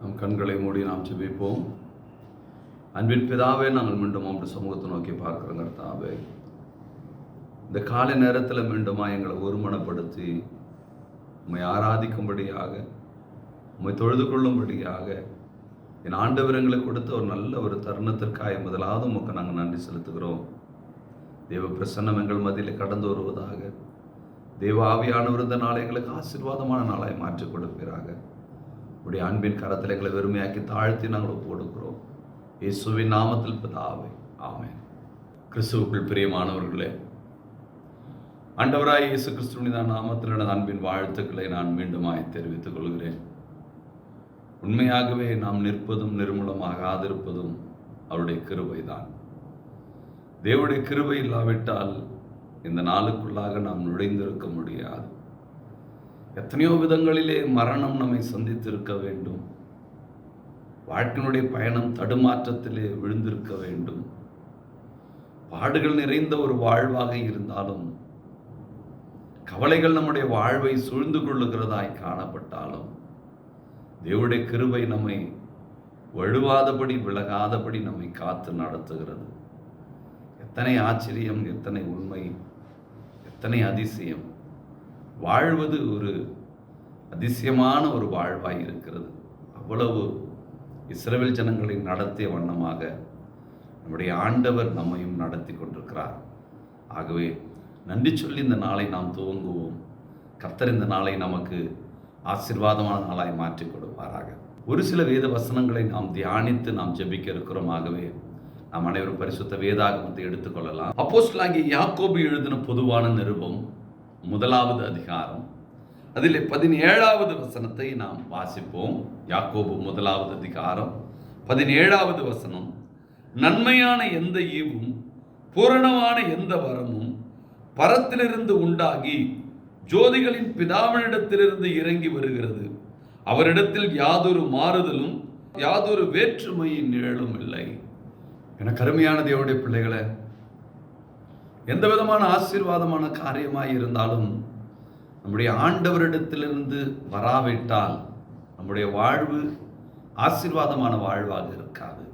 நம் கண்களை மூடி நாம் ஜெபிப்போம். அன்பின் பிதாவே, நாங்கள் மீண்டும் உம்முடைய சமூகத்தை நோக்கி பார்க்கிறோம் கர்த்தாவே. இந்த காலை நேரத்தில் மீண்டுமா எங்களை ஒருமனப்படுத்தி உம்மை ஆராதிக்கும்படியாக, உம்மை தொழுது கொள்ளும்படியாக என் ஆண்டவர் எங்களுக்கு கொடுத்த ஒரு நல்ல ஒரு தருணத்திற்காக முதலாவது உமக்கு நாங்கள் நன்றி செலுத்துகிறோம். தேவ பிரசன்னம் எங்கள் மத்தியில் கடந்து வருவதாக. தேவ ஆவியானவர் இந்த நாளை எங்களுக்கு ஆசீர்வாதமான நாளாய் மாற்றிக் கொடுப்பீராக. உடைய அன்பின் கரத்தில் எங்களை வெறுமையாக்கி தாழ்த்தி நாங்கள் ஒப்புக்கொடுக்கிறோம். இயேசுவின் நாமத்தில் பிதாவே, ஆமென். கிறிஸ்துவுக்குள் பிரியமானவர்களே, ஆண்டவராய் இயேசு கிறிஸ்துவின் நாமத்தில் எனது அன்பின் வாழ்த்துக்களை நான் மீண்டுமாய் தெரிவித்துக் கொள்கிறேன். உண்மையாகவே நாம் நிற்பதும் நிர்மூலமாகாதிருப்பதும் அவருடைய கிருபைதான். தேவனுடைய கிருபை இல்லாவிட்டால் இந்த நாளுக்குள்ளாக நாம் நுழைந்திருக்க முடியாது. எத்தனையோ விதங்களிலே மரணம் நம்மை சந்தித்திருக்க வேண்டும். வாழ்க்கையினுடைய பயணம் தடுமாற்றத்திலே விழுந்திருக்க வேண்டும். பாடுகள் நிறைந்த ஒரு வாழ்வாக இருந்தாலும், கவலைகள் நம்முடைய வாழ்வை சூழ்ந்து கொள்ளுகிறதாய் காணப்பட்டாலும், தேவனுடைய கிருபை நம்மை வழுவாதபடி விலகாதபடி நம்மை காத்து நடத்துகிறது. எத்தனை ஆச்சரியம், எத்தனை உண்மை, எத்தனை அதிசயம்! வாழ்வது ஒரு அதிசயமான ஒரு வாழ்வாய் இருக்கிறது. அவ்வளவு இஸ்ரவேல் ஜனங்களை நடத்திய வண்ணமாக நம்முடைய ஆண்டவர் நம்மையும் நடத்தி கொண்டிருக்கிறார். ஆகவே நன்றி சொல்லி இந்த நாளை நாம் துவங்குவோம். கர்த்தர் இந்த நாளை நமக்கு ஆசீர்வாதமான நாளாய் மாற்றி கொடுப்பாராக. ஒரு சில வேத வசனங்களை நாம் தியானித்து நாம் ஜெபிக்க இருக்கிறோம். ஆகவே நாம் அனைவரும் பரிசுத்த வேதாகமத்தை எடுத்துக்கொள்ளலாம். அப்போஸ்தலனாகிய யாக்கோபு எழுதின பொதுவான நிருபம் 1வது அதிகாரம், அதில் 17வது வசனத்தை நாம் வாசிப்போம். யாக்கோபு 1வது அதிகாரம் 17வது வசனம்: நன்மையான எந்த ஈவும் பூரணமான எந்த வரமும் பரத்திலிருந்து உண்டாகி ஜோதிகளின் பிதாவினிடத்திலிருந்து இறங்கி வருகிறது. அவரிடத்தில் யாதொரு மாறுதலும் யாதொரு வேற்றுமையின் நிழலும் இல்லை. என கருமையான தேவனுடைய பிள்ளைகளை, எந்த விதமான ஆசீர்வாதமான காரியமாய் இருந்தாலும் நம்முடைய ஆண்டவரிடத்திலிருந்து வராவிட்டால் நம்முடைய வாழ்வு ஆசீர்வாதமான வாழ்வாக இருக்காது.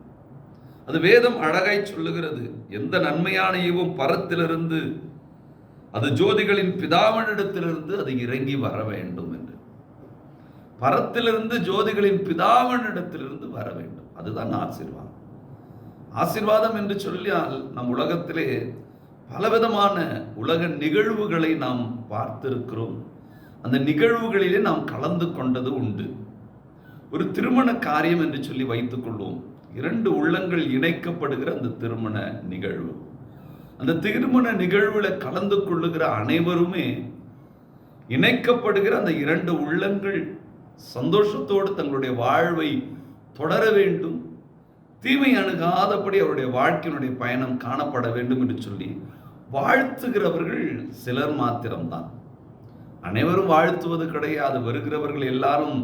அது வேதம் அழகாய் சொல்லுகிறது. எந்த நன்மையான ஈவும் பரத்திலிருந்து, அது ஜோதிகளின் பிதாவினிடத்திலிருந்து அது இறங்கி வர வேண்டும் என்று. பரத்திலிருந்து ஜோதிகளின் பிதாவினிடத்திலிருந்து வர வேண்டும். அதுதான் ஆசீர்வாதம். ஆசீர்வாதம் என்று சொல்லியால் நம் உலகத்திலே பலவிதமான உலக நிகழ்வுகளை நாம் பார்த்திருக்கிறோம். அந்த நிகழ்வுகளிலே நாம் கலந்து கொண்டது உண்டு. ஒரு திருமண காரியம் என்று சொல்லி வைத்துக் கொள்வோம். 2 உள்ளங்கள் இணைக்கப்படுகிற அந்த திருமண நிகழ்வு. அந்த திருமண நிகழ்வுல கலந்து கொள்ளுகிற அனைவருமே இணைக்கப்படுகிற அந்த 2 உள்ளங்கள் சந்தோஷத்தோடு தங்களுடைய வாழ்வை தொடர வேண்டும், தீமை அணுகாதபடி அவருடைய வாழ்க்கையினுடைய பயணம் காணப்பட வேண்டும் என்று சொல்லி வாழ்த்துகிறவர்கள் சிலர் மாத்திரம்தான். அனைவரும் வாழ்த்துவது கிடையாது. வருகிறவர்கள் எல்லாரும்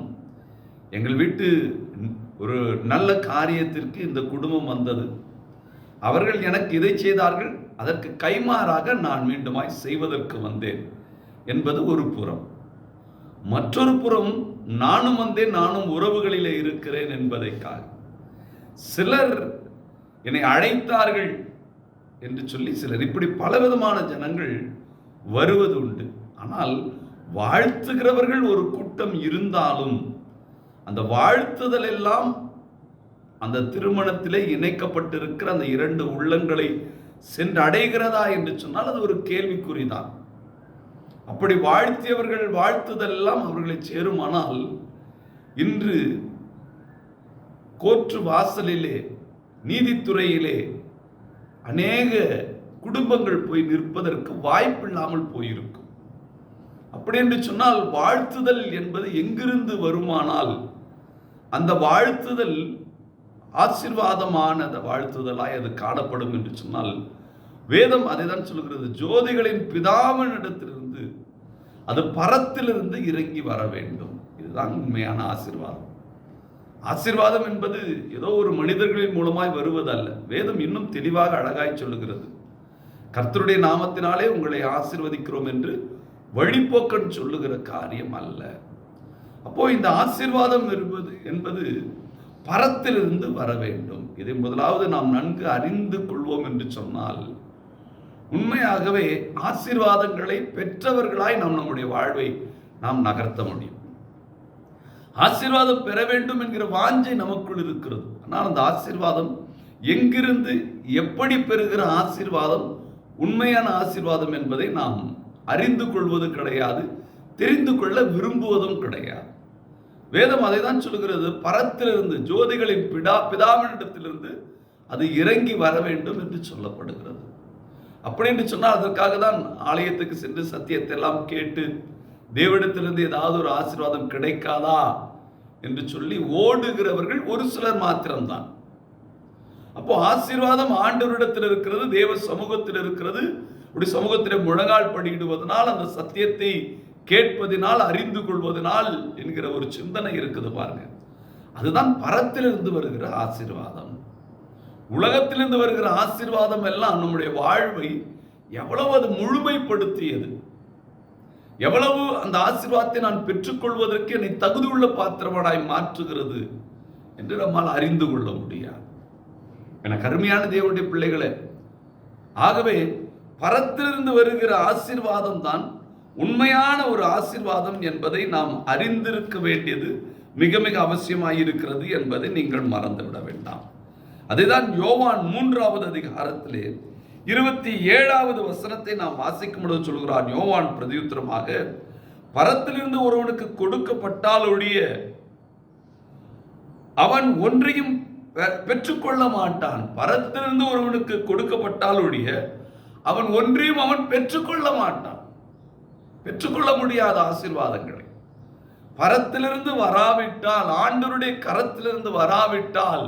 எங்கள் வீட்டு ஒரு நல்ல காரியத்திற்கு இந்த குடும்பம் வந்தது, அவர்கள் எனக்கு இதை செய்தார்கள், அதற்கு கைமாறாக நான் மீண்டுமாய் செய்வதற்கு வந்தேன் என்பது ஒரு புறம். மற்றொரு புறம், நானும் வந்தேன், நானும் உறவுகளிலே இருக்கிறேன் என்பதைக்காக சிலர் என்னை அழைத்தார்கள் என்று சொல்லி சிலர், இப்படி பலவிதமான ஜனங்கள் வருவது உண்டு. ஆனால் வாழ்த்துகிறவர்கள் ஒரு கூட்டம் இருந்தாலும் அந்த வாழ்த்துதல் எல்லாம் அந்த திருமணத்திலே இணைக்கப்பட்டிருக்கிற அந்த 2 உள்ளங்களை சென்று அடைகிறதா என்று சொன்னால் அது ஒரு கேள்விக்குறிதான். அப்படி வாழ்த்தியவர்கள் வாழ்த்துதல் எல்லாம் அவர்களை சேருமானால், இன்று கோர்ட்டு வாசலிலே, நீதித்துறையிலே அநேக குடும்பங்கள் போய் நிற்பதற்கு வாய்ப்பில்லாமல் போயிருக்கும். அப்படி என்று சொன்னால் வாழ்த்துதல் என்பது எங்கிருந்து வருமானால் அந்த வாழ்த்துதல் ஆசீர்வாதமான வாழ்த்துதலாய் அது காணப்படும் என்று சொன்னால், வேதம் அதை தான் சொல்கிறது. ஜோதிகளின் பிதாவினிடத்திலிருந்து, அது பரத்திலிருந்து இறங்கி வர வேண்டும். இதுதான் உண்மையான ஆசீர்வாதம். ஆசீர்வாதம் என்பது ஏதோ ஒரு மனிதர்களின் மூலமாய் வருவதல்ல. வேதம் இன்னும் தெளிவாக அழகாய் சொல்லுகிறது. கர்த்தருடைய நாமத்தினாலே உங்களை ஆசீர்வதிக்கிறோம் என்று வழிபோக்கன் சொல்லுகிற காரியம் அல்ல. அப்போ இந்த ஆசீர்வாதம் என்பது பரத்திலிருந்து வர வேண்டும். இதை முதலாவது நாம் நன்கு அறிந்து கொள்வோம் என்று சொன்னால், உண்மையாகவே ஆசீர்வாதங்களை பெற்றவர்களாய் நாம் நம்முடைய வாழ்வை நாம் நகர்த்த முடியும். ஆசீர்வாதம் பெற வேண்டும் என்கிற வாஞ்சை நமக்குள் இருக்கிறது. ஆனால் அந்த ஆசீர்வாதம் எங்கிருந்து எப்படி பெறுகிற ஆசீர்வாதம் உண்மையான ஆசீர்வாதம் என்பதை நாம் அறிந்து கொள்வது கிடையாது, தெரிந்து கொள்ள விரும்புவதும் கிடையாது. வேதம் அதை தான் சொல்கிறது, பரத்திலிருந்து, ஜோதிகளின் பிதாவினிடத்திலிருந்து அது இறங்கி வர வேண்டும் என்று சொல்லப்படுகிறது. அப்படி என்று சொன்னால் அதற்காக தான் ஆலயத்துக்கு சென்று சத்தியத்தை எல்லாம் கேட்டு தேவனிடத்திலிருந்து ஏதாவது ஒரு ஆசீர்வாதம் கிடைக்காதா என்று சொல்லி ஓடுகிறவர்கள் ஒரு சிலர் மாத்திரம்தான். அப்போ ஆசீர்வாதம் ஆண்டவரிடத்தில் இருக்கிறது, தேவ சமூகத்தில் இருக்கிறது. அப்படி சமூகத்தில் முழங்கால் படியிடுவதனால், அந்த சத்தியத்தை கேட்பதினால், அறிந்து கொள்வதனால் என்கிற ஒரு சிந்தனை இருக்குது பாருங்க. அதுதான் பரத்திலிருந்து வருகிற ஆசீர்வாதம். உலகத்திலிருந்து வருகிற ஆசீர்வாதம் எல்லாம் நம்முடைய வாழ்வை எவ்வளவு அது முழுமைப்படுத்தியது, எவ்வளவு அந்த ஆசீர்வாதத்தை நான் பெற்றுக்கொள்வதற்கு என்னை தகுதியுள்ள பாத்திரமாய் மாற்றுகிறது என்று நம்மால் அறிந்து கொள்ள முடியாது. என கருமையான தேவனுடைய பிள்ளைகளே, ஆகவே பரத்திலிருந்து வருகிற ஆசீர்வாதம் தான் உண்மையான ஒரு ஆசீர்வாதம் என்பதை நாம் அறிந்திருக்க வேண்டியது மிக மிக அவசியமாயிருக்கிறது என்பதை நீங்கள் மறந்துவிட வேண்டாம். அதைதான் யோவான் 3வது அதிகாரத்திலே 27வது வசனத்தை நாம் வாசிக்கும் பொழுது சொல்கிறார். யோவான் பிரதியுத்தரமாக, பரத்திலிருந்து ஒருவனுக்கு கொடுக்கப்பட்டால் ஒழிய அவன் ஒன்றையும் பெற்றுக்கொள்ள மாட்டான். பரத்திலிருந்து ஒருவனுக்கு கொடுக்கப்பட்டால் ஒழிய அவன் ஒன்றையும் அவன் பெற்றுக்கொள்ள மாட்டான். பெற்றுக்கொள்ள முடியாத ஆசீர்வாதங்களை பரத்திலிருந்து வராவிட்டால், ஆண்டவருடைய கரத்திலிருந்து வராவிட்டால்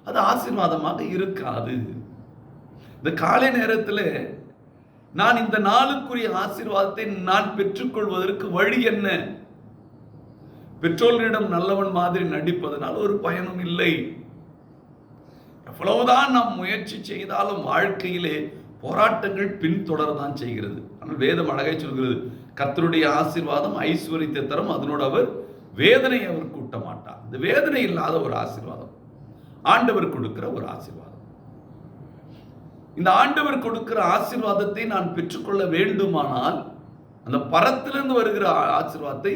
அது ஆசீர்வாதமாக இருக்காது. இந்த காலை நேரத்தில் நான் இந்த நாளுக்குரிய ஆசீர்வாதத்தை நான் பெற்றுக்கொள்வதற்கு வழி என்ன? பெற்றோர்களிடம் நல்லவன் மாதிரி நடிப்பதனால் ஒரு பயனும் இல்லை. எவ்வளவுதான் நாம் முயற்சி செய்தாலும் வாழ்க்கையிலே போராட்டங்கள் பின்தொடரதான் செய்கிறது. ஆனால் வேதம் அழகாய் சொல்கிறது, கர்த்தருடைய ஆசீர்வாதம் ஐஸ்வர்யத்தை தரும், அதனோடு அவர் வேதனை அவர் கூட்ட மாட்டார். இந்த வேதனை இல்லாத ஒரு ஆசீர்வாதம் ஆண்டவர் கொடுக்கிற ஒரு ஆசீர்வாதம். இந்த ஆண்டவர் கொடுக்கிற ஆசீர்வாதத்தை நான் பெற்றுக்கொள்ள வேண்டுமானால், அந்த பரத்திலிருந்து வருகிற ஆசீர்வாதத்தை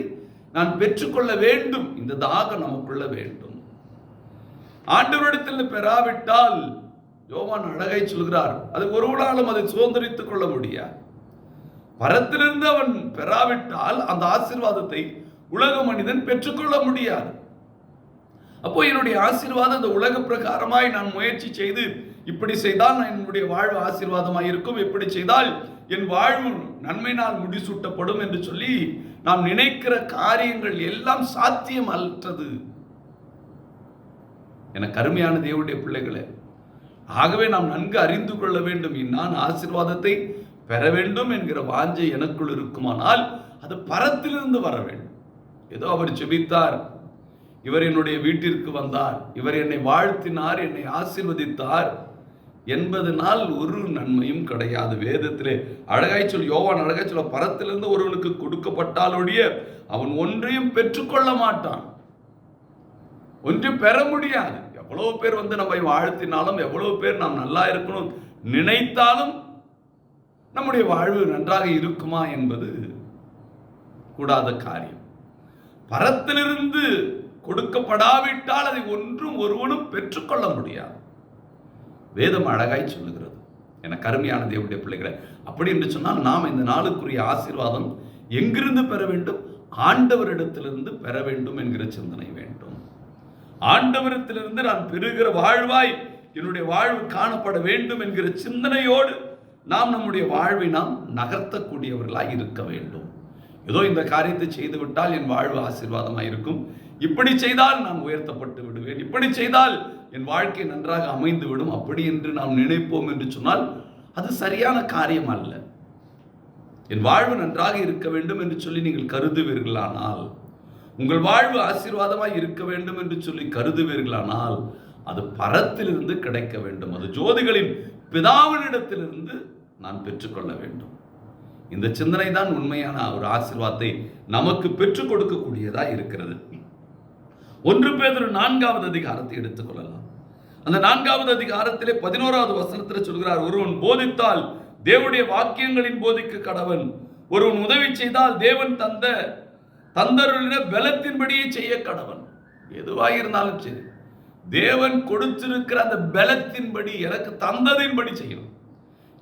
நான் பெற்றுக்கொள்ள வேண்டும். இந்த தாகம் நமக்குள்ள வேண்டும். ஆண்டவரிடத்தில் பெறாவிட்டால், யோவான் அழகை சொல்கிறார், அது ஒருவனாலும் அதை சுதந்திரித்துக் கொள்ள முடியாது. பரத்திலிருந்து அவன் பெறாவிட்டால் அந்த ஆசீர்வாதத்தை உலக மனிதன் பெற்றுக்கொள்ள முடியாது. அப்போ என்னுடைய ஆசீர்வாதம் இந்த உலக பிரகாரமாய் நான் முயற்சி செய்து இப்படி செய்தால் என்னுடைய வாழ்வு ஆசீர்வாதமாய் இருக்கும், இப்படி செய்தால் என் வாழ்வு நன்மையினால் முடிசூட்டப்படும் என்று சொல்லி நாம் நினைக்கிற காரியங்கள் எல்லாம் சாத்தியம் அற்றது. என கருமையான தேவனுடைய பிள்ளைகளே, ஆகவே நாம் நன்கு அறிந்து கொள்ள வேண்டும். நான் ஆசீர்வாதத்தை பெற வேண்டும் என்கிற வாஞ்சை எனக்குள் இருக்குமானால் அது பரத்திலிருந்து வர வேண்டும். ஏதோ அவர் ஜெபித்தார், இவர் என்னுடைய வீட்டிற்கு வந்தார், இவர் என்னை வாழ்த்தினார், என்னை ஆசீர்வதித்தார் என்பதனால் ஒரு நன்மையும் கிடையாது. வேதத்திலே அழகாய் சொல், யோவான் அழகாய் சொல்ல, பரத்திலிருந்து ஒருவனுக்கு கொடுக்கப்பட்டாலொழிய அவன் ஒன்றையும் பெற்றுக்கொள்ள மாட்டான், ஒன்றும் பெற முடியாது. எவ்வளவு பேர் நம்மை வாழ்த்தினாலும், எவ்வளவு பேர் நாம் நல்லா இருக்கணும் நினைத்தாலும் நம்முடைய வாழ்வு நன்றாக இருக்குமா என்பது கூடாத காரியம். பரத்திலிருந்து கொடுக்கப்படாவிட்டால் அதை ஒன்றும் ஒருவனும் பெற்றுக்கொள்ள முடியாது. வேதம் அழகாய் சொல்லுகிறது. என கருமையான தேவனுடைய பிள்ளைகளை, அப்படி என்று சொன்னால் நாம் இந்த நாளுக்குரிய ஆசீர்வாதம் எங்கிருந்து பெற வேண்டும்? ஆண்டவரிடத்திலிருந்து பெற வேண்டும் என்கிற சிந்தனை வேண்டும். ஆண்டவரிடத்திலிருந்து நான் பெறுகிற வாழ்வாய் என்னுடைய வாழ்வு காணப்பட வேண்டும் என்கிற சிந்தனையோடு நாம் நம்முடைய வாழ்வை நாம் நகர்த்தக்கூடியவர்களாய் இருக்க வேண்டும். ஏதோ இந்த காரியத்தை செய்துவிட்டால் என் வாழ்வு ஆசீர்வாதமாக இருக்கும், இப்படி செய்தால் நான் உயர்த்தப்பட்டு விடுவேன், இப்படி செய்தால் என் வாழ்க்கை நன்றாக அமைந்து விடும், அப்படி என்று நாம் நினைப்போம் என்று சொன்னால் அது சரியான காரியம் அல்ல. என் வாழ்வு நன்றாக இருக்க வேண்டும் என்று சொல்லி நீங்கள் கருதுவீர்களானால், உங்கள் வாழ்வு ஆசீர்வாதமாய் இருக்க வேண்டும் என்று சொல்லி கருதுவீர்களானால் அது பரத்திலிருந்து கிடைக்க வேண்டும். அது ஜோதிகளின் பிதாவினிடத்திலிருந்து நான் பெற்றுக்கொள்ள வேண்டும். இந்த சிந்தனை தான் உண்மையான ஒரு ஆசீர்வாதத்தை நமக்கு பெற்றுக் கொடுக்கக்கூடியதா இருக்கிறது. 1 பேதுரு 4வது அதிகாரத்தை எடுத்துக்கொள்ளலாம். அந்த 4வது அதிகாரத்திலே 11வது வசனத்தில் சொல்கிறார், ஒருவன் போதித்தால் தேவனுடைய வாக்கியங்களின் போதிக்க கடவன், ஒருவன் உதவி செய்தால் தேவன் தந்தருளின பலத்தின்படியே செய்ய கடவன். எதுவாக இருந்தாலும் சரி, தேவன் கொடுத்திருக்கிற அந்த பலத்தின்படி, எனக்கு தந்ததின்படி செய்யணும்.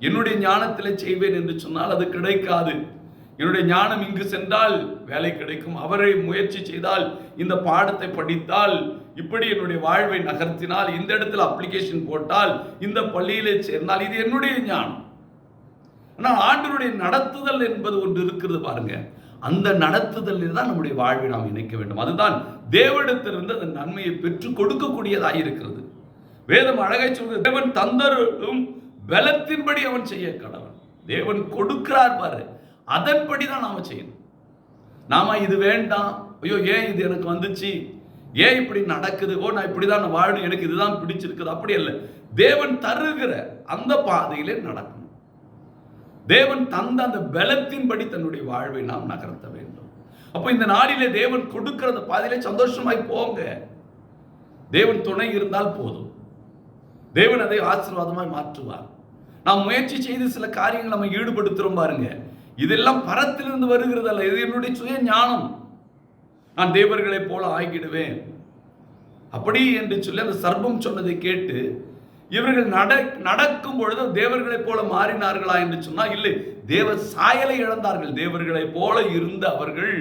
என்னுடைய ஞானத்திலே செய்வேன் என்று சொன்னால் அது கிடைக்காது. என்னுடைய ஞானம் இங்கு சென்றால் வேலை கிடைக்கும், அவரை முயற்சி செய்தால், இந்த பாடத்தை படித்தால், இப்படி என்னுடைய வாழ்வை நகர்த்தினால், இந்த இடத்துல அப்ளிகேஷன் போட்டால், இந்த பள்ளியிலே சேர்ந்தால், இது என்னுடைய ஞானம். ஆனால் ஆண்டவருடைய நடத்துதல் என்பது ஒன்று இருக்கிறது பாருங்க. அந்த நடத்துதலில் தான் நம்முடைய வாழ்வை நாம் இணைக்க வேண்டும். அதுதான் தேவனிடத்திலிருந்து அந்த நன்மையை பெற்று கொடுக்கக்கூடியதாக இருக்கிறது. வேதம் அழகாய் சொல்கிறது, தேவன் தந்தரும் பலத்தின்படி அவன் செய்ய கடவன். தேவன் கொடுக்கிறார் பாரு, அதன்படி தான் நாம செய்யணும். நாம இது வேண்டாம், ஐயோ ஏன் இது எனக்கு வந்துச்சு, ஏன் இப்படி நடக்குது, ஓ நான் இப்படிதான் வாழணும், எனக்கு இதுதான் பிடிச்சிருக்குது, அப்படி அல்ல. தேவன் தருகிற அந்த பாதையிலே நடக்கணும். தேவன் தந்த அந்த பலத்தின்படி தன்னுடைய வாழ்வை நாம் நகர்த்த வேண்டும். அப்போ இந்த நாளிலே தேவன் கொடுக்கிற அந்த பாதையிலே சந்தோஷமாய் போங்க. தேவன் துணை இருந்தால் போதும், தேவன் அதை ஆசீர்வாதமாய் மாற்றுவார். நாம் முயற்சி செய்து சில காரியங்கள் நம்ம ஈடுபடுத்துறோம் பாருங்க, இதெல்லாம் பரத்திலிருந்து வருகிறது அல்ல, இது என்னுடைய சுய ஞானம். நான் தேவர்களை போல ஆகிடுவேன் அப்படி என்று சொல்லி அந்த சர்ப்பம் சொன்னதை கேட்டு இவர்கள் நடக்கும் பொழுது தேவர்களை போல மாறினார்களா என்று சொன்னால் இல்லை, தேவ சாயலை இழந்தார்கள். தேவர்களை போல இருந்த அவர்கள்,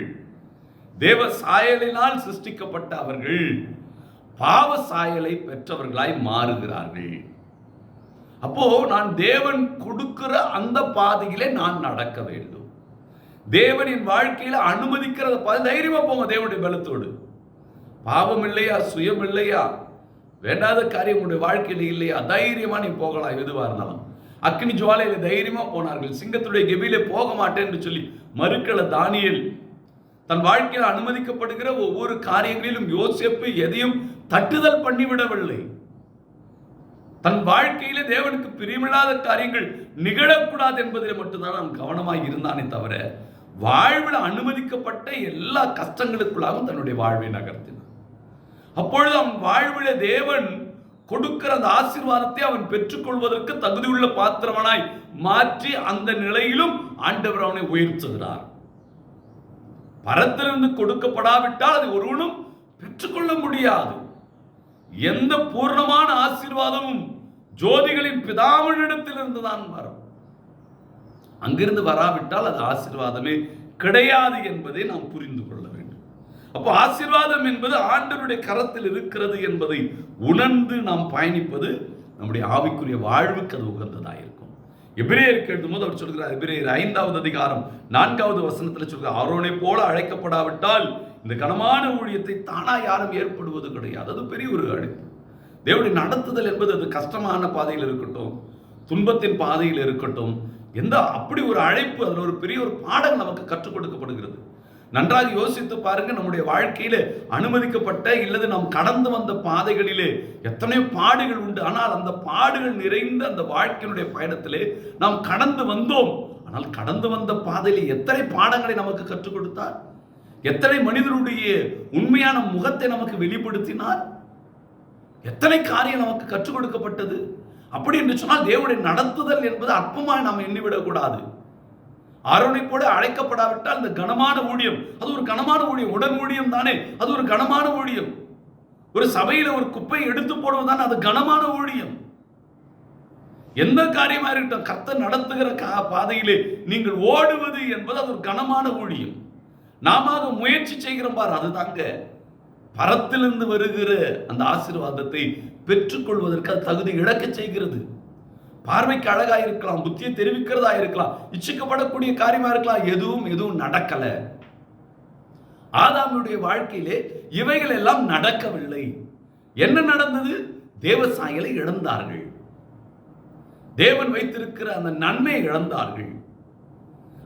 தேவ சாயலினால் சிருஷ்டிக்கப்பட்ட அவர்கள் பாவ சாயலை பெற்றவர்களாய் மாறுகிறார்கள். அப்போ நான் தேவன் கொடுக்கிற அந்த பாதையிலே நான் நடக்க வேண்டும். தேவனின் வாழ்க்கையில அனுமதிக்கிற பாதை தைரியமா போங்க. தேவனுடைய பலத்தோடு, பாவம் இல்லையா, சுயம் இல்லையா, வேண்டாத காரியம் உடைய வாழ்க்கையில் இல்லையா, தைரியமா நீ போகலாம். எதுவா இருந்தாலும் அக்னி ஜுவாலையில தைரியமா போனார்கள். சிங்கத்துடைய கெபியிலே போக மாட்டேன் என்று சொல்லி மறுக்கல தானியேல். தன் வாழ்க்கையில் அனுமதிக்கப்படுகிற ஒவ்வொரு காரியங்களிலும் யோசேப்பு எதையும் தட்டுதல் பண்ணிவிடவில்லை. தன் வாழ்க்கையிலே தேவனுக்கு பிரியமில்லாத காரியங்கள் நிகழக்கூடாது என்பதில் மட்டும்தான் அவன் கவனமாக இருந்தானே தவிர வாழ்வில் அனுமதிக்கப்பட்ட எல்லா கஷ்டங்களுக்குள்ளாகவும் தன்னுடைய வாழ்வை நகர்த்தினான். அப்பொழுது அவன் வாழ்விலே தேவன் கொடுக்கிற அந்த ஆசீர்வாதத்தை அவன் பெற்றுக்கொள்வதற்கு தகுதியுள்ள பாத்திரவனாய் மாற்றி அந்த நிலையிலும் ஆண்டவர் அவனை உயர்த்துகிறார். பரத்திலிருந்து கொடுக்கப்படாவிட்டால் அதை ஒருவனும் பெற்றுக்கொள்ள முடியாது. எந்த பூர்ணமான ஆசீர்வாதமும் ஜோதிகளின் பிதாவினிடத்திலிருந்து தான் வரும். அங்கிருந்து வராவிட்டால் அது ஆசீர்வாதமே கிடையாது என்பதை நாம் புரிந்து கொள்ள வேண்டும். அப்போ ஆசீர்வாதம் என்பது ஆண்டவருடைய கரத்தில் இருக்கிறது என்பதை உணர்ந்து நாம் பயணிப்பது நம்முடைய ஆவிக்குரிய வாழ்வுக்கு அது உகந்ததாக இருக்கும். எபிரேயருக்கு எழுதும்போது அவர் சொல்கிறார், எபிரேயர் 5வது அதிகாரம் 4வது வசனத்தில் சொல்கிறார், ஆரோனை போல அழைக்கப்படாவிட்டால் இந்த கனமான ஊழியத்தை தானா யாரும் ஏற்படுவது கிடையாது. அது பெரிய ஒரு அழைப்பு. தேவனுடைய நடத்துதல் என்பது அது கஷ்டமான பாதையில் இருக்கட்டும், துன்பத்தின் பாதையில் இருக்கட்டும், எந்த அப்படி ஒரு அழைப்பு, அதில் ஒரு பெரிய ஒரு பாடம் நமக்கு கற்றுக் கொடுக்கப்படுகிறது. நன்றாக யோசித்து பாருங்க, நம்முடைய வாழ்க்கையில அனுமதிக்கப்பட்ட இல்லது நாம் கடந்து வந்த பாதைகளிலே எத்தனை பாடுகள் உண்டு. ஆனால் அந்த பாடுகள் நிறைந்த அந்த வாழ்க்கையினுடைய பயணத்திலே நாம் கடந்து வந்தோம். ஆனால் கடந்து வந்த பாதையிலே எத்தனை பாடங்களை நமக்கு கற்றுக் கொடுத்தார், எத்தனை மனிதனுடைய உண்மையான முகத்தை நமக்கு வெளிப்படுத்தினார், எத்தனை காரியம் நமக்கு கற்றுக் கொடுக்கப்பட்டது. அப்படி என்று சொன்னால் தேவனுடைய நடத்துதல் என்பது அற்பமாக நாம் எண்ணிவிடக்கூடாது. ஆரோனை போல அழைக்கப்படாவிட்டால் இந்த கனமான ஊழியம், அது ஒரு கனமான ஊழியம், உடன் ஊழியம் தானே, அது ஒரு கனமான ஊழியம். ஒரு சபையில ஒரு குப்பையை எடுத்து போடுவதுதான் அது கனமான ஊழியம். எந்த காரியமா இருக்கட்டும், கர்த்தர் நடத்துகிற பாதையிலே நீங்கள் ஓடுவது என்பது அது ஒரு கனமான ஊழியம். நாம முயற்சி செய்கிறோம் பார், அதுதாங்க பரத்திலிருந்து வருகிற அந்த ஆசீர்வாதத்தை பெற்றுக்கொள்வதற்கு அது தகுதி இழக்க செய்கிறது. பார்வைக்கு அழகாக இருக்கலாம், புத்தியை தெரிவிக்கிறதா இருக்கலாம், இச்சிக்கப்படக்கூடிய காரியமா இருக்கலாம், எதுவும் நடக்கல. ஆதாமுடைய வாழ்க்கையிலே இவைகள் எல்லாம் நடக்கவில்லை. என்ன நடந்தது? தேவ சாயலை இழந்தார்கள், தேவன் வைத்திருக்கிற அந்த நன்மையை இழந்தார்கள்,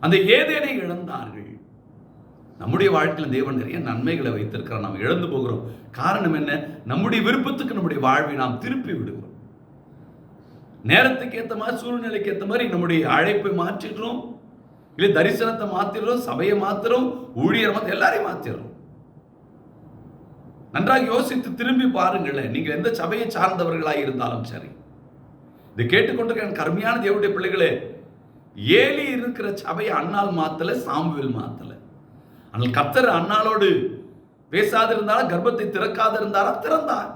அந்த ஏதேனை இழந்தார்கள். நம்முடைய வாழ்க்கையில் தேவன் நிறைய நன்மைகளை வைத்திருக்கிறார், நாம் இழந்து போகிறோம். காரணம் என்ன? நம்முடைய விருப்பத்துக்கு நம்முடைய வாழ்வை நாம் திருப்பி விடுகிறோம். நேரத்துக்கு ஏற்ற மாதிரி, சூழ்நிலைக்கு ஏற்ற மாதிரி நம்முடைய அழைப்பை மாற்றிடுறோம், இல்லை தரிசனத்தை மாத்திரம், சபையை மாத்திரம், ஊழியர் மாத்திரம், எல்லாரையும் மாத்திரம். நன்றாக யோசித்து திரும்பி பாருங்களேன். நீங்க எந்த சபையை சார்ந்தவர்களாக இருந்தாலும் சரி, இதை கேட்டுக்கொண்டிருக்க கருமையான தேவனுடைய பிள்ளைகளே, ஏலி இருக்கிற சபையை அண்ணால் மாத்தல, சாமுவேல் மாத்தல. ஆனால் கர்த்தர் அண்ணாளோடு பேசாதிருந்தாரா, கர்ப்பத்தை திறக்காதிருந்தாரா? திறந்தார்.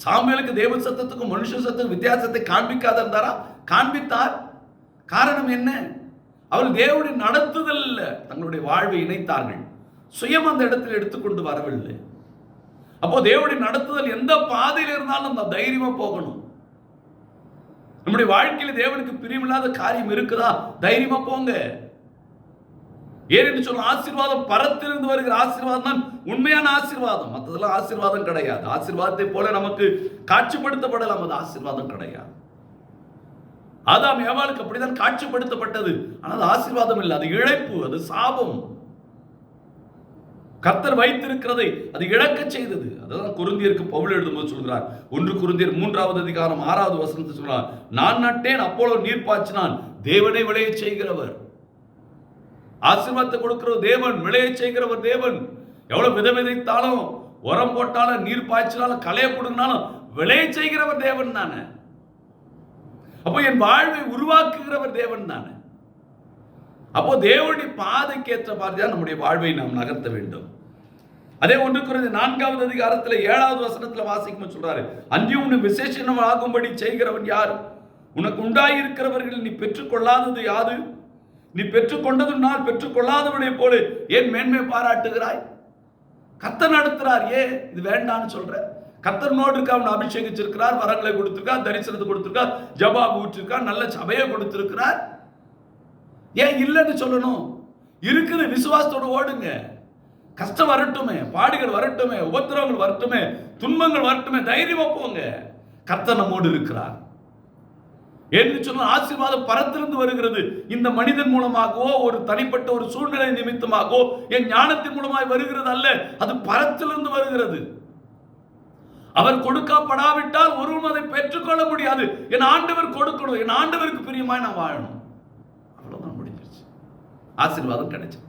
சாமுவேலுக்கு தேவ சத்தத்துக்கும் மனுஷ சத்தத்துக்கும் வித்தியாசத்தை காண்பிக்காத இருந்தாரா? காண்பித்தார். காரணம் என்ன? அவர்கள் தேவனுடைய நடத்துதல் தங்களுடைய வாழ்வை இணைத்தார்கள். சுயம் அந்த இடத்தில் எடுத்துக்கொண்டு வரவில்லை. அப்போ தேவனுடைய நடத்துதல் எந்த பாதையில் இருந்தாலும் நம்ம தைரியமா போகணும். நம்முடைய வாழ்க்கையில தேவனுக்கு பிரியமில்லாத காரியம் இருக்குதா? தைரியமா போங்க. ஏன்னு சொல்ல, ஆசீர்வாதம் பரத்திலிருந்து வருகிற ஆசீர்வாதம் தான் உண்மையான ஆசீர்வாதம். மற்றதெல்லாம் ஆசீர்வாதம் கிடையாது. ஆசீர்வாதத்தை போல நமக்கு காட்சிப்படுத்தப்படலாம், அது ஆசீர்வாதம் கிடையாது. ஆதாம் ஏவாளுக்கு அப்படிதான் காட்சிப்படுத்தப்பட்டது, ஆனால் ஆசீர்வாதம் இல்லை, அது இழைப்பு, அது சாபம். கர்த்தர் வைத்திருக்கிறதை அது இழக்க செய்தது. அதான் கொரிந்தியருக்கு பவுல் எழுதும்போது சொல்கிறார். 1 கொரிந்தியர் 3வது அதிகாரம் 6வது வசனத்தை சொல்றார், நான் நட்டேன், அப்போலோ நீர் பாய்ச்சினான், தேவனை விளைய செய்கிறவர். ஆசீர்வாதத்தை கொடுக்கிற தேவன், விளைய செய்கிறவர் தேவன். எவ்வளவு வித விதைத்தாலும், உரம் போட்டாலும், நீர் பாய்ச்சினாலும், களைய கொடுனாலும் விளைய செய்கிறவர் தேவன் தானே. அப்போ என் வாழ்வை உருவாக்குகிறவர் தேவன் தானே. அப்போ தேவனுடைய பாதைக்கு ஏற்ற மாதிரி தான் நம்முடைய வாழ்வை நாம் நகர்த்த வேண்டும். அதே 1 கொரிந்தியர் 4வது அதிகாரத்தில் 7வது வசனத்தில் வாசிக்கும் சொல்றாரு, அன்றியும் உன்னை விசேஷமாகும்படி செய்கிறவன் யார்? உனக்கு உண்டாயிருக்கிறவர்கள் நீ பெற்றுக்கொள்ளாதது யாது? நீ பெற்றுக்கொண்டதுனால் பெற்றுக்கொள்ளாதவனை போல ஏன் மேன்மை பாராட்டுகிறாய்? கர்த்தர் நடத்துறார். ஏன் இது வேண்டான்னு சொல்ற? கர்த்தர்னோடு இருக்க அவன் அபிஷேகிச்சிருக்கிறார், வரங்களை கொடுத்திருக்கார், தரிசனத்தை கொடுத்திருக்கார், ஜபாபு ஊற்றிருக்கார், நல்ல சபையை கொடுத்திருக்கிறார். ஏன் இல்லைன்னு சொல்லணும்? இருக்குது. விசுவாசத்தோடு ஓடுங்க. கஷ்டம் வரட்டுமே, பாடுகள் வரட்டுமே, உபத்திரவங்கள் வரட்டுமே, துன்பங்கள் வரட்டுமே, தைரியமா போங்க. கர்த்தர் நம்மோடு இருக்கிறார். என்று சொன்ன ஆசீர்வாதம் பரத்திலிருந்து வருகிறது. இந்த மனிதன் மூலமாகவோ, ஒரு தனிப்பட்ட ஒரு சூழ்நிலை நிமித்தமாகவோ, என் ஞானத்தின் மூலமாய் வருகிறது அல்ல, அது பரத்திலிருந்து வருகிறது. அவர் கொடுக்கப்படாவிட்டால் ஒருவரும் அதை பெற்றுக்கொள்ள முடியாது. என் ஆண்டவர் கொடுக்கணும், என் ஆண்டவருக்கு பிரியமாய் நான் வாழணும். அவ்வளவுதான், முடிஞ்சிருச்சு. ஆசீர்வாதம் கிடைச்சு.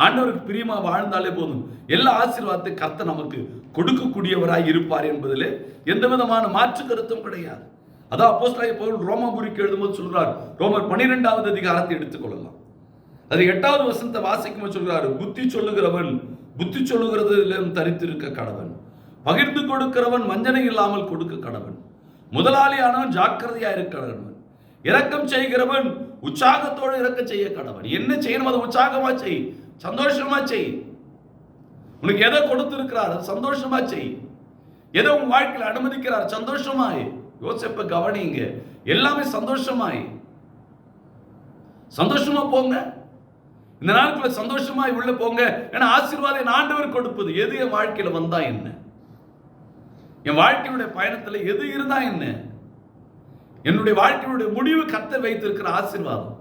ஆண்டவருக்கு பிரியமா வாழ்ந்தாலே போதும். எல்லா ஆசீர்வாதத்தை கர்த்தர் நமக்கு கொடுக்கக்கூடியவராய் இருப்பார் என்பதிலே எந்த விதமான மாற்று கருத்தும் கிடையாது. அதான் அப்போஸ்தலனாகிய பவுல் ரோமாபுரிக்கு எழுதும்போது சொல்றார். ரோமர் 12வது அதிகாரத்தை எடுத்துக்கொள்ளலாம். அது 8வது வசனத்தை வாசிக்கும் சொல்றாரு, புத்தி சொல்லுகிறவன் புத்தி சொல்லுகிறதிலும் தரித்திருக்க கடவன், பகிர்ந்து கொடுக்கிறவன் வஞ்சனை இல்லாமல் கொடுக்க கடவன், முதலாளியானவன் ஜாக்கிரதையா இருக்க கடவன், இரக்கம் செய்கிறவன் உற்சாகத்தோடு இறக்க செய்ய கடவன். என்ன செய்யணும் அதை உற்சாகமா செய், சந்தோஷமா செய். உனக்கு எதை கொடுத்திருக்கிறார் சந்தோஷமா செய். எதை உன் வாழ்க்கையில் அனுமதிக்கிறார் சந்தோஷமாய். யோசேப்பை கவனிங்க, எல்லாமே சந்தோஷமாய் சந்தோஷமா போங்க. இந்த நாளுக்குள்ள சந்தோஷமாய் உள்ள போங்க. ஏன்னா ஆசீர்வாதம் ஆண்டவர் கொடுப்பது. எது என் வாழ்க்கையில வந்தா என்ன, என் வாழ்க்கையுடைய பயணத்துல எது இருந்தா என்ன, என்னுடைய வாழ்க்கையுடைய முடிவு கர்த்தர் வைத்திருக்கிற ஆசீர்வாதம்.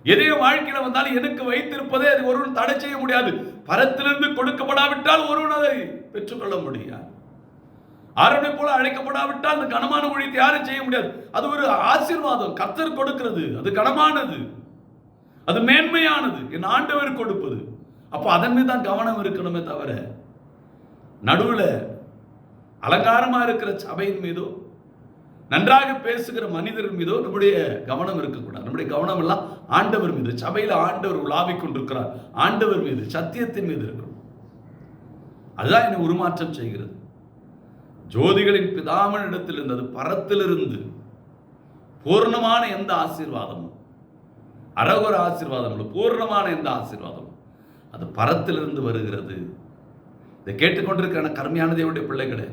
எதைய வாழ்க்கையில வந்தாலும் எனக்கு வைத்திருப்பதே அது ஒருவன் தடை செய்ய முடியாது. பரத்திலிருந்து கொடுக்கப்படாவிட்டால் ஒருவன் அதை பெற்றுக்கொள்ள முடியாது. ஆரோனை போல அழைக்கப்படாவிட்டால் அந்த கனமான ஊழியத்தை யாரும் செய்ய முடியாது. அது ஒரு ஆசீர்வாதம், கர்த்தர் கொடுக்கிறது. அது கனமானது, அது மேன்மையானது, என் ஆண்டவர் கொடுப்பது. அப்போ அதன் மீது தான் கவனம் இருக்கணுமே தவிர நடுவில் அலங்காரமா இருக்கிற சபையின் மீதோ நன்றாக பேசுகிற மனிதர் மீதோ நம்முடைய கவனம் இருக்கக்கூடாது. நம்முடைய கவனம் எல்லாம் ஆண்டவர் மீது, சபையில் ஆண்டவர் உலாவிக் கொண்டிருக்கிறார், ஆண்டவர் மீது, சத்தியத்தின் மீது இருக்கணும். அதுதான் என்னை உருமாற்றம் செய்கிறது. ஜோதிகளின் பிதாமன் இடத்தில் இருந்தது பரத்திலிருந்து பூர்ணமான எந்த ஆசீர்வாதமும், அரகுர ஆசீர்வாதம், பூர்ணமான எந்த ஆசீர்வாதம் அது பரத்திலிருந்து வருகிறது. இதை கேட்டுக்கொண்டிருக்கிற கருமையான தேவனுடைய பிள்ளைகளே,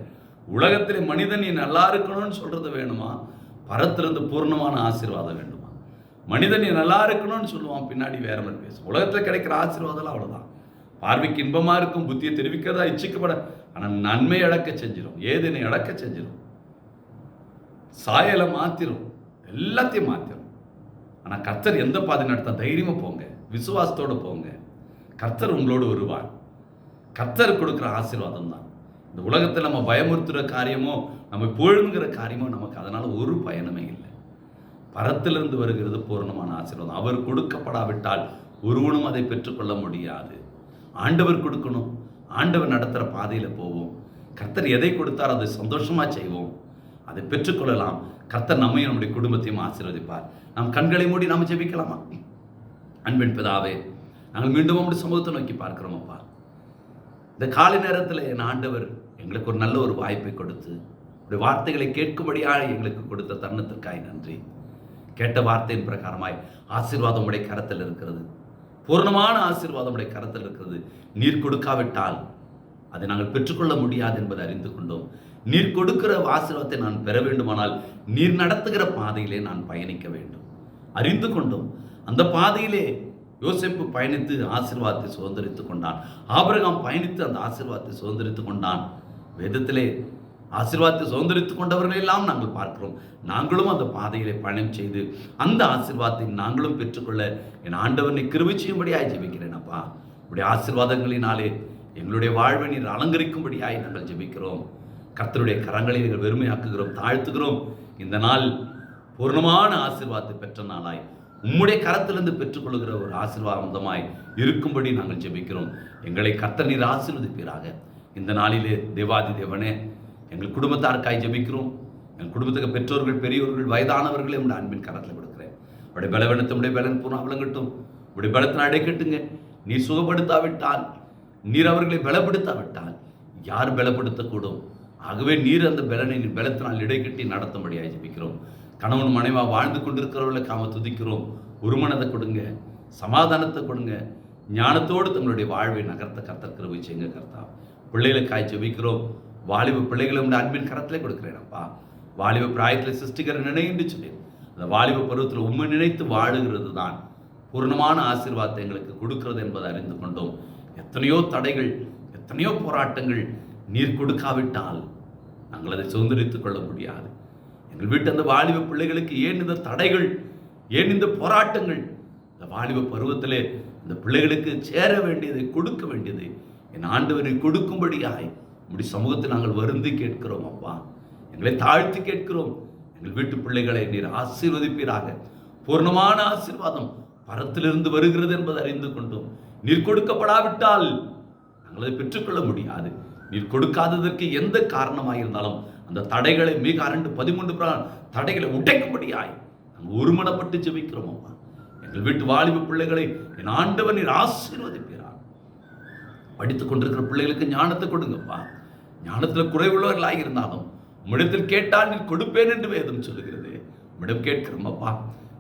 உலகத்தில் மனிதன் நீ நல்லா இருக்கணும்னு சொல்றது வேணுமா, பரத்திலிருந்து பூர்ணமான ஆசீர்வாதம் வேண்டுமா? மனிதன் நீ நல்லா இருக்கணும்னு சொல்லுவான், பின்னாடி வேற மாதிரி பேசும். உலகத்தில் கிடைக்கிற ஆசீர்வாதம் அவ்வளவுதான். பார்வைக்கு இன்பமா இருக்கும், புத்தியை தெரிவிக்கிறதா இச்சிக்கப்பட, ஆனால் நன்மை இழக்க செஞ்சிடும், ஏதினை இழக்க செஞ்சிடும், சாயலை மாத்திரும், எல்லாத்தையும் மாத்திரும். ஆனால் கர்த்தர் எந்த பாதை நடத்த தைரியமா போங்க, விசுவாசத்தோடு போங்க. கர்த்தர் உங்களோடு வருவார். கர்த்தர் கொடுக்குற ஆசீர்வாதம் தான். இந்த உலகத்தில் நம்ம பயமுறுத்துகிற காரியமோ, நம்ம புகழுங்கிற காரியமோ நமக்கு அதனால ஒரு பயனுமே இல்லை. பரத்திலிருந்து வருகிறது பூரணமான ஆசீர்வாதம். அவர் கொடுக்கப்படாவிட்டால் ஒருவனும் அதை பெற்றுக்கொள்ள முடியாது. ஆண்டவர் கொடுக்கணும். ஆண்டவர் நடத்துகிற பாதையில் போவோம். கர்த்தர் எதை கொடுத்தாரோ அதை சந்தோஷமாக செய்வோம். அதை பெற்றுக்கொள்ளலாம். கர்த்தர் நம்மையும் நம்முடைய குடும்பத்தையும் ஆசீர்வதிப்பார். நாம் கண்களை மூடி நாம் ஜெபிக்கலாமா? அன்பின் பிதாவே, நாங்கள் மீண்டும் நம்முடைய சமூகத்தை நோக்கி பார்க்கிறோம் அப்பா. இந்த காலை நேரத்தில் என் ஆண்டவர் எங்களுக்கு ஒரு நல்ல ஒரு வாய்ப்பை கொடுத்து உடைய வார்த்தைகளை கேட்கும்படியாக எங்களுக்கு கொடுத்த தருணத்திற்காய் நன்றி. கேட்ட வார்த்தையின் பிரகாரமாய் ஆசீர்வாதம் உடைய கரத்தில் இருக்கிறது. பூர்ணமான ஆசீர்வாதம் உடைய கரத்தில் இருக்கிறது. நீர் கொடுக்காவிட்டால் அதை நாங்கள் பெற்றுக்கொள்ள முடியாது என்பதை அறிந்து கொண்டோம். நீர் கொடுக்கிற ஆசீர்வாதத்தை நான் பெற வேண்டுமானால் நீர் நடத்துகிற பாதையிலே நான் பயணிக்க வேண்டும் அறிந்து கொண்டோம். அந்த பாதையிலே யோசேப்பு பயணித்து ஆசீர்வாதத்தை சுதந்திரித்துக் கொண்டான். ஆபிரகாம் பயணித்து அந்த ஆசீர்வாதத்தை சுதந்திரித்துக் கொண்டான். வேதத்திலே ஆசீர்வாதத்தை சுதந்திரித்துக் கொண்டவர்களை எல்லாம் நாங்கள் பார்க்கிறோம். நாங்களும் அந்த பாதையிலே பயணம் செய்து அந்த ஆசீர்வாதத்தை நாங்களும் பெற்றுக்கொள்ள என் ஆண்டவனை கிருபை செய்யும்படியாய் ஜெபிக்கிறேன் அப்பா. உடைய ஆசீர்வாதங்களினாலே எங்களுடைய வாழ்வை நீர் அலங்கரிக்கும்படியாய் நாங்கள் ஜெபிக்கிறோம். கர்த்தருடைய கரங்களை நீங்கள் வெறுமையாக்குகிறோம், தாழ்த்துகிறோம். இந்த நாள் பூர்ணமான ஆசீர்வாதத்தை பெற்ற நாளாய் உம்முடைய கரத்திலிருந்து பெற்றுக்கொள்கிற ஒரு ஆசீர்வாதமாய் இருக்கும்படி நாங்கள் ஜெபிக்கிறோம். எங்களை கர்த்தர் நீர் ஆசீர்வதிப்பீராக. இந்த நாளிலே தேவாதி தேவனே, எங்கள் குடும்பத்தாருக்காய் ஜெபிக்கிறோம். எங்கள் குடும்பத்துக்கு பெற்றோர்கள், பெரியோர்கள், வயதானவர்களே உடைய அன்பின் கரத்தில் கொடுக்கிறேன். உடைய பலவீனத்தை உடைய பலன் பூர்ண விளங்கட்டும். உடைய பலத்தின் அடைக்கட்டுங்க. நீர் சுகப்படுத்தாவிட்டால், நீர் அவர்களை பலப்படுத்தாவிட்டால் யார் பலப்படுத்தக்கூடும்? ஆகவே நீர் அந்த பலனை நீர் பலத்தினால் இடைக்கட்டி நடத்தும்படியாக ஜெபிக்கிறோம். கணவன் மனைவா வாழ்ந்து கொண்டிருக்கிறவர்களை காம துதிக்கிறோம். ஒரு மனதை கொடுங்க, சமாதானத்தை கொடுங்க, ஞானத்தோடு தங்களுடைய வாழ்வை நகர்த்த கர்த்தர் கிருபை செய்யுங்க. கர்த்தா, பிள்ளைகளுக்காய் ஜெபிக்கிறோம். வாலிப பிள்ளைகளை உடைய அன்பின் கரத்திலே கொடுக்கிறேன் அப்பா. வாலிப பிராயத்தில் சிருஷ்டிக்கிற நினைன்னு சொல்லி அந்த வாலிப பருவத்தில் உண்மை நினைத்து வாழுகிறது தான் பூர்ணமான ஆசீர்வாதத்தை எங்களுக்கு கொடுக்கிறது என்பதை அறிந்து கொண்டோம். எத்தனையோ தடைகள், எத்தனையோ போராட்டங்கள் நீர் கொடுக்காவிட்டால் நாங்கள் அதை சுதந்திரித்துக் கொள்ள முடியாது. எங்கள் வீட்டு அந்த வாலிப பிள்ளைகளுக்கு ஏன் இந்த தடைகள், ஏன் இந்த போராட்டங்கள்? இந்த வாலிப பருவத்திலே இந்த பிள்ளைகளுக்கு சேர வேண்டியதை கொடுக்க வேண்டியதை என் ஆண்டவரை கொடுக்கும்படியாய் உம்முடைய சமூகத்தில் நாங்கள் வருந்தி கேட்கிறோம் அப்பா. எங்களை தாழ்த்தி கேட்கிறோம். எங்கள் வீட்டு பிள்ளைகளை நீர் ஆசீர்வதிப்பீராக. பூர்ணமான ஆசீர்வாதம் பரத்திலிருந்து வருகிறது என்பதை அறிந்து கொண்டோம். நீர் கொடுக்கப்படாவிட்டால் நாங்கள் அதை பெற்றுக்கொள்ள முடியாது. நீர் கொடுக்காததற்கு எந்த காரணமாக இருந்தாலும் அந்த தடைகளை மிக 2:13 தடைகளை உடைக்கும்படியாய் நாங்கள் ஒருமனப்பட்டு ஜெபிக்கிறோம் அப்பா. எங்கள் வீட்டு வாலிப பிள்ளைகளை என் ஆண்டவர் நீர் ஆசீர்வதிப்பீராக. படித்துக் கொண்டிருக்கிற பிள்ளைகளுக்கு ஞானத்தை கொடுங்கப்பா. ஞானத்தில் குறைவுள்ளவர்களாக இருந்தாலும் உம்மிடத்தில் கேட்டால் நீர் கொடுப்பேன் என்று வேதம் சொல்லுகிறது. உம்மிடம் கேட்கிறோம் அப்பா.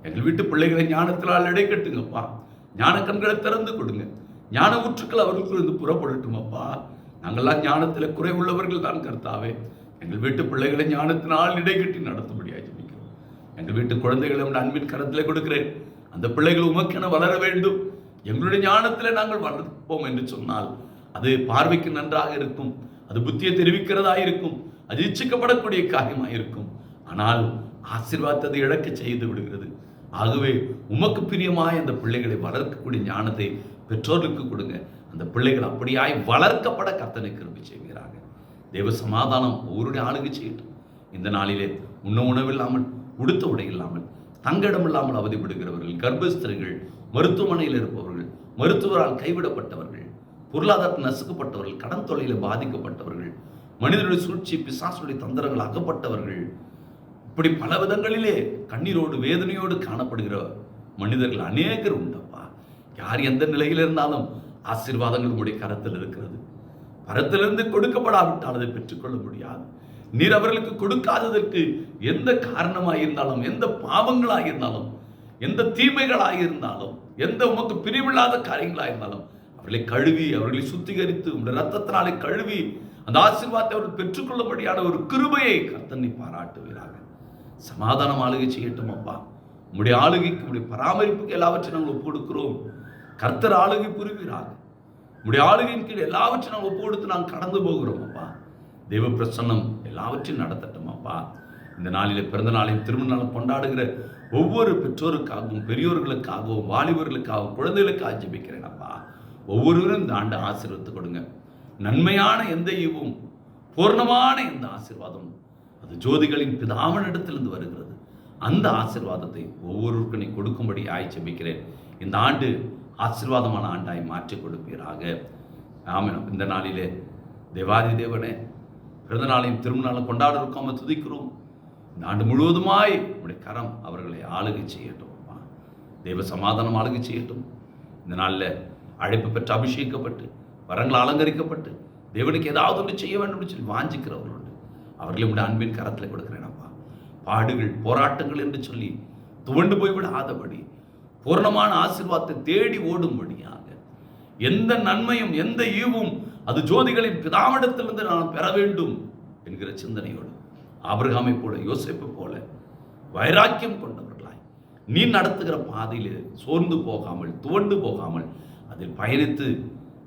எங்கள் வீட்டு பிள்ளைகளை ஞானத்தினால் இடைக்கட்டுங்கப்பா. ஞான கண்களை திறந்து கொடுங்க. ஞான ஊற்றுக்கள் அவர்களுக்கு இருந்து புறப்படட்டும் அப்பா. நாங்கள்லாம் ஞானத்தில் குறைவுள்ளவர்கள் தான் கர்த்தாவே. எங்கள் வீட்டு பிள்ளைகளை ஞானத்தினால் இடைக்கட்டி நடத்தும்படியாக ஜெபிக்கிறோம். எங்கள் வீட்டு குழந்தைகளை அன்பின் கரத்தில் கொடுக்கிறேன். அந்த பிள்ளைகள் உமக்கென வளர வேண்டும். எங்களுடைய ஞானத்தில் நாங்கள் வளர்ப்போம் என்று சொன்னால் அது பார்வைக்கு நன்றாக இருக்கும், அது புத்தியை தெரிவிக்கிறதா இருக்கும், அது இச்சிக்கப்படக்கூடிய காரியமாக இருக்கும். ஆனால் ஆசீர்வாதத்தை இழக்க செய்து விடுகிறது. ஆகவே உமக்கு பிரியமாய் அந்த பிள்ளைகளை வளர்க்கக்கூடிய ஞானத்தை பெற்றோருக்கு கொடுங்க. அந்த பிள்ளைகள் அப்படியாய் வளர்க்கப்பட கர்த்தனை கிருபை செய்கிறாங்க. தேவ சமாதானம் ஒவ்வொருடைய ஆளுகை செய்யட்டும். இந்த நாளிலே உண்ண உணவில்லாமல், உடுத்த உடை இல்லாமல், தங்க இடம் இல்லாமல் அவதிப்படுகிறவர்கள், கர்ப்பஸ்திரிகள், மருத்துவமனையில் இருப்பவர்கள், மருத்துவரால் கைவிடப்பட்டவர்கள், பொருளாதாரத்தில் நசுக்கப்பட்டவர்கள், கடன் தொல்லையில் பாதிக்கப்பட்டவர்கள், மனிதனுடைய சூழ்ச்சி, பிசாசுடைய தந்திரங்கள் அகப்பட்டவர்கள், இப்படி பல விதங்களிலே கண்ணீரோடு வேதனையோடு காணப்படுகிற மனிதர்கள் அநேகர் உண்டப்பா. யார் எந்த நிலையில் இருந்தாலும் ஆசீர்வாதங்கள் உடைய கரத்தில் இருக்கிறது. கரத்திலிருந்து கொடுக்கப்படாவிட்டால் அதை பெற்றுக்கொள்ள முடியாது. நீர் அவர்களுக்கு கொடுக்காததற்கு எந்த காரணமாக இருந்தாலும், எந்த பாவங்களாக இருந்தாலும், எந்த தீமைகளாக இருந்தாலும், எந்த உமக்கு பிரிவில்லாத காரியங்களாக இருந்தாலும் அவர்களை கழுவி, அவர்களை சுத்திகரித்து உங்களுடைய ரத்தத்தினாலே கழுவி அந்த ஆசீர்வாதத்தை அவர்கள் பெற்றுக்கொள்ளபடியான ஒரு கிருபையை கர்த்தனை பாராட்டுவீராக. சமாதானம் ஆளுகை செய்யட்டும் அப்பா. உங்களுடைய ஆளுகைக்கு, உங்களுடைய பராமரிப்புக்கு எல்லாவற்றையும் நாங்கள் ஒப்பு கொடுக்கிறோம். கர்த்தர் ஆளுகை புரிவீராக. உங்களுடைய ஆளுகையின் கீழ் எல்லாவற்றையும் நாங்கள் ஒப்பு கொடுத்து நாங்கள் கடந்து போகிறோம் அப்பா. தெய்வ பிரசன்னம் எல்லாவற்றையும் நடத்தட்டும் அப்பா. இந்த நாளிலே பிறந்த நாளையும் திருமண நாளும் கொண்டாடுகிற ஒவ்வொரு பெற்றோருக்காகவும், பெரியோர்களுக்காகவும், வாலிபர்களுக்காகவும், குழந்தைகளுக்காக ஜெபிக்கிறேன் அப்பா. ஒவ்வொருவரும் இந்த ஆண்டு ஆசீர்வதித்து கொடுங்க. நன்மையான எந்த ஈவும், பூர்ணமான எந்த ஆசீர்வாதம் அது ஜோதிகளின் பிதாவினிடத்திலிருந்து வருகிறது. அந்த ஆசீர்வாதத்தை ஒவ்வொருவருக்கும் நீ கொடுக்கும்படி ஜெபிக்கிறேன். இந்த ஆண்டு ஆசீர்வாதமான ஆண்டாய் மாற்றி கொடுப்பீராக. ஆமென். இந்த நாளிலே தேவாதி தேவனே, பிறந்த நாளையும் திரும்ப நாளும் கொண்டாடுறோம், துதிக்கிறோம். இந்த ஆண்டு முழுவதுமாய் உடைய கரம் அவர்களை ஆளுகை செய்யட்டும். தெய்வ சமாதானம் ஆளுகை செய்யட்டும். இந்த நாளில் அழைப்பு பெற்று அபிஷேகிக்கப்பட்டு வரங்கள் அலங்கரிக்கப்பட்டு தேவனுக்கு ஏதாவது ஒன்று செய்ய வேண்டும் சொல்லி வாஞ்சிக்கிறவர்கள் உண்டு. அவர்களையும் உடைய அன்பின் கரத்தில் கொடுக்கிறேன் அப்பா. பாடுகள் போராட்டங்கள் என்று சொல்லி துவண்டு போய்விடாதபடி பூர்ணமான ஆசீர்வாதத்தை தேடி ஓடும்படியாக, எந்த நன்மையும் எந்த ஈவும் அது ஜோதிகளின் பிதாவிடத்திலிருந்து நான் பெற வேண்டும் என்கிற சிந்தனையோடு ஆபிரகாமை போல யோசேப்பை போல வைராக்கியம் கொண்டவர்களாய் நீ நடத்துகிற பாதையில் சோர்ந்து போகாமல் துவண்டு போகாமல் அதில் பயணித்து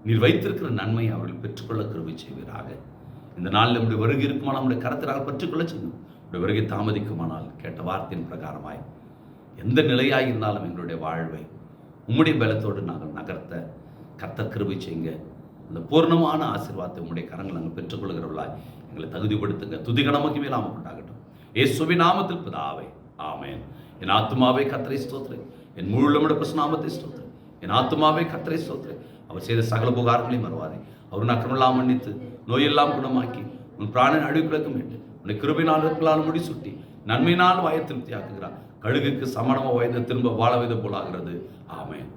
நீர் வைத்திருக்கிற நன்மையை அவர்கள் பெற்றுக்கொள்ள கிருபை செய்வீராக. இந்த நாளில் நம்முடைய வருகை இருக்குமானால் நம்முடைய கரத்தினால் பெற்றுக்கொள்ள செய்யும். நம்முடைய வருகை தாமதிக்குமானால் கேட்ட வார்த்தையின் பிரகாரமாய் எந்த நிலையாக இருந்தாலும் எங்களுடைய வாழ்வை உம்முடைய பலத்தோடு நாங்கள் நகர்த்த கர்த்தர் கிருபை செய்யுங்க. அந்த பூர்ணமான ஆசீர்வாதத்தை உம்முடைய கரங்கள் நாங்கள் பெற்றுக்கொள்கிறவர்களாய் எங்களை தகுதிப்படுத்துங்க. துதிகணமக்கு மேலாமல் உண்டாகட்டும். இயேசுவின் நாமத்தில் பிதாவே, ஆமென். என் ஆத்துமாவே கர்த்தரை ஸ்தோத்திரே, என் முழு நாமத்தை ஸ்தோத்திரே. என் ஆத்துமாவே கர்த்தரை ஸ்தோத்திரே. அவர் செய்த சகல புகாரங்களையும் மறவாதே. அவர் நக்கமெல்லாம் மன்னித்து நோயெல்லாம் குணமாக்கி உன் பிராணன் அழிவுகளுக்கும் மீட்டு உன்னை கிருபையினால் முடி சுட்டி நன்மையினால் வாயை திருப்தியாக்குகிறார். கழுகுக்கு சமணமாக வயது திரும்ப வாழ வைத்த போலாகிறது. ஆமென்.